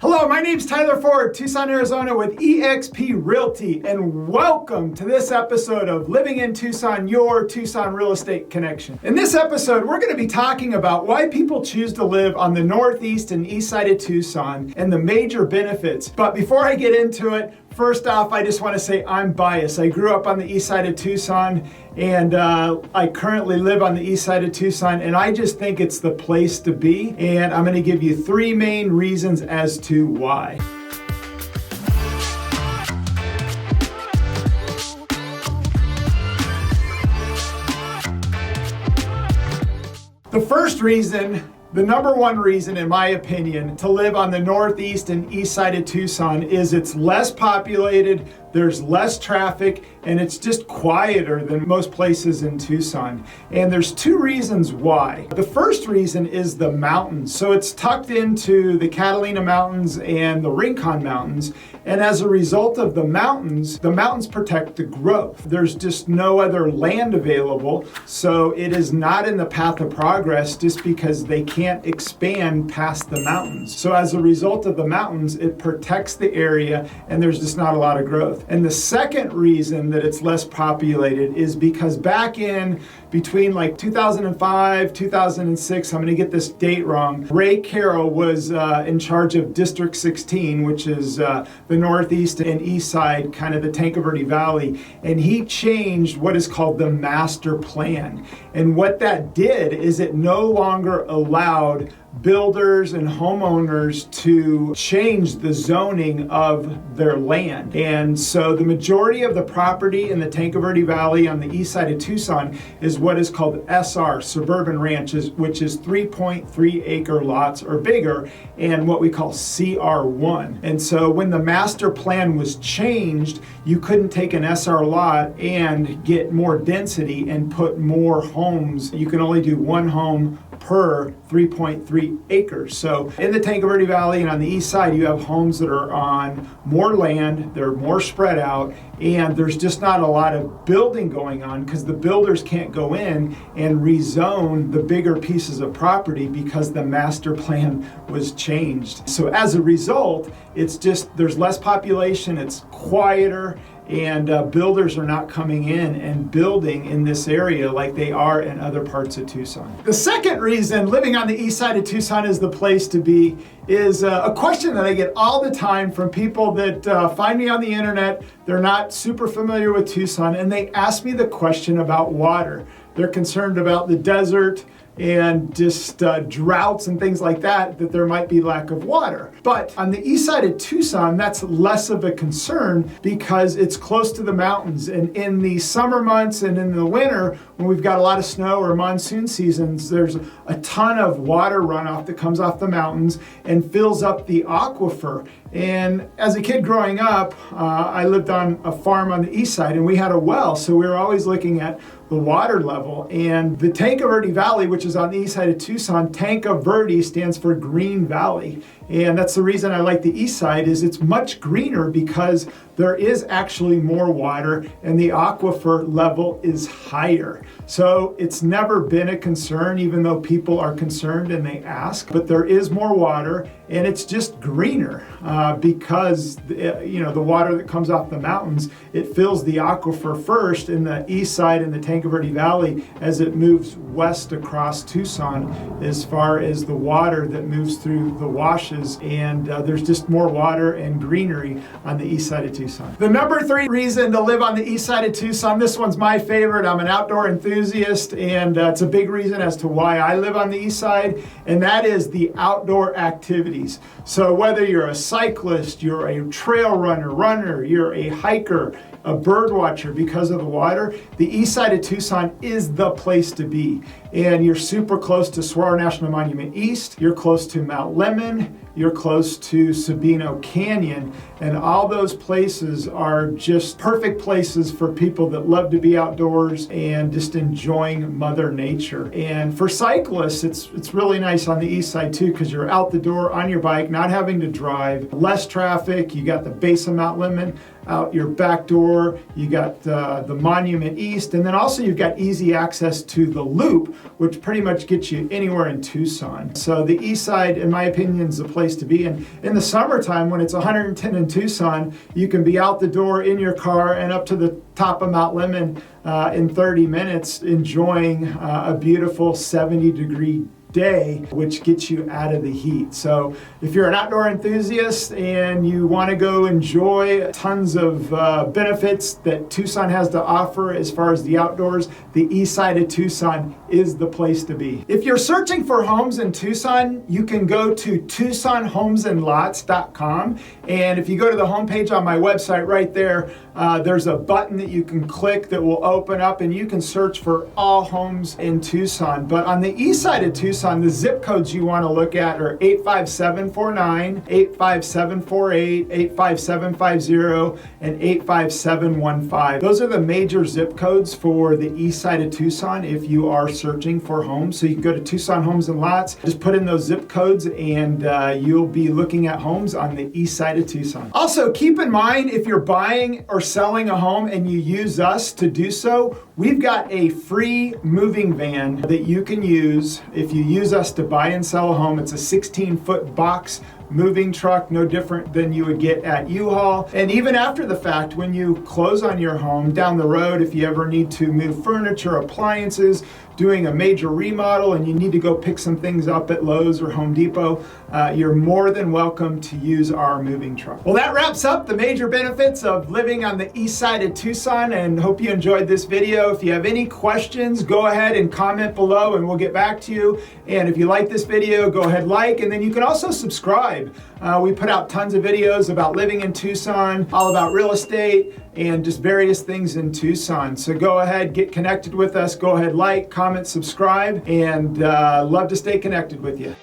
Hello, my name's Tyler Ford, Tucson, Arizona with eXp Realty, and welcome to this episode of Living in Tucson, your Tucson real estate connection. In this episode, we're going to be talking about why people choose to live on the northeast and east side of Tucson and the major benefits. But before I get into it, first off, I just want to say I'm biased. I grew up on the east side of Tucson, and I currently live on the east side of Tucson, and I just think it's the place to be. And I'm going to give you three main reasons as to why. The first reason, the number one reason, in my opinion, to live on the northeast and east side of Tucson is it's less populated, there's less traffic, and it's just quieter than most places in Tucson. And there's two reasons why. The first reason is the mountains. So it's tucked into the Catalina Mountains and the Rincon Mountains. And as a result of the mountains protect the growth. There's just no other land available. So it is not in the path of progress just because they can't expand past the mountains. So as a result of the mountains, it protects the area and there's just not a lot of growth. And the second reason that it's less populated is because back in between like 2005, 2006, I'm going to get this date wrong, Ray Carroll was in charge of District 16, which is the northeast and east side, kind of the Tanque Verde Valley, and he changed what is called the master plan. And what that did is it no longer allowed builders and homeowners to change the zoning of their land. And so the majority of the property in the Tanque Verde Valley on the east side of Tucson is what is called SR, suburban ranches, which is 3.3 acre lots or bigger, and what we call CR1. And so when the master plan was changed, you couldn't take an SR lot and get more density and put more homes. You can only do one home per 3.3 acres. So in the Tanque Verde Valley and on the east side, you have homes that are on more land, they're more spread out, and there's just not a lot of building going on because the builders can't go in and rezone the bigger pieces of property because the master plan was changed. So as a result, it's just, there's less population, it's quieter, and builders are not coming in and building in this area like they are in other parts of Tucson. The second reason living on the east side of Tucson is the place to be is a question that I get all the time from people that find me on the internet. They're not super familiar with Tucson, and they ask me the question about water. They're concerned about the desert and just droughts and things like that there might be lack of water. But on the east side of Tucson, that's less of a concern because it's close to the mountains. And in the summer months and in the winter, when we've got a lot of snow or monsoon seasons, there's a ton of water runoff that comes off the mountains and fills up the aquifer. And as a kid growing up, I lived on a farm on the east side and we had a well, so we were always looking at the water level. And the Tanque Verde Valley, which is on the east side of Tucson, Tanque Verde stands for Green Valley. And that's the reason I like the east side is it's much greener because there is actually more water and the aquifer level is higher. So it's never been a concern, even though people are concerned and they ask, but there is more water and it's just greener because the water that comes off the mountains, it fills the aquifer first in the east side in the Tanque Verde Valley as it moves west across Tucson as far as the water that moves through the washes, and there's just more water and greenery on the east side of Tucson. The number three reason to live on the east side of Tucson, this one's my favorite. I'm an outdoor enthusiast, and it's a big reason as to why I live on the east side, and that is the outdoor activities. So whether you're a cyclist, you're a trail runner, you're a hiker, a bird watcher, because of the water, the east side of Tucson is the place to be. And you're super close to Saguaro National Monument East, you're close to Mount Lemmon, you're close to Sabino Canyon, and all those places are just perfect places for people that love to be outdoors and just enjoying Mother Nature. And for cyclists, it's really nice on the east side too, because you're out the door on your bike, not having to drive, less traffic, you got the base of Mount Lemmon, out your back door. You got the Monument East, and then also you've got easy access to the Loop, which pretty much gets you anywhere in Tucson. So the east side, in my opinion, is the place to be. And in the summertime, when it's 110 in Tucson, you can be out the door in your car and up to the top of Mount Lemmon in 30 minutes, enjoying a beautiful 70-degree day, which gets you out of the heat. So if you're an outdoor enthusiast and you want to go enjoy tons of benefits that Tucson has to offer as far as the outdoors, the east side of Tucson is the place to be. If you're searching for homes in Tucson, you can go to TucsonHomesandLots.com, and if you go to the homepage on my website right there, there's a button that you can click that will open up and you can search for all homes in Tucson. But on the east side of Tucson, the zip codes you want to look at are 85749, 85748, 85750, and 85715. Those are the major zip codes for the east side of Tucson if you are searching for homes. So you can go to Tucson Homes and Lots, just put in those zip codes, and you'll be looking at homes on the east side of Tucson. Also, keep in mind, if you're buying or selling a home and you use us to do so, we've got a free moving van that you can use if you use us to buy and sell a home. It's a 16-foot box moving truck, no different than you would get at U-Haul. And even after the fact, when you close on your home down the road, if you ever need to move furniture, appliances, doing a major remodel, and you need to go pick some things up at Lowe's or Home Depot, you're more than welcome to use our moving truck. Well, that wraps up the major benefits of living on the east side of Tucson, and hope you enjoyed this video. If you have any questions, go ahead and comment below and we'll get back to you. And if you like this video, go ahead, like, and then you can also subscribe. We put out tons of videos about living in Tucson, all about real estate, and just various things in Tucson. So go ahead, get connected with us. Go ahead, like, comment, subscribe, and love to stay connected with you.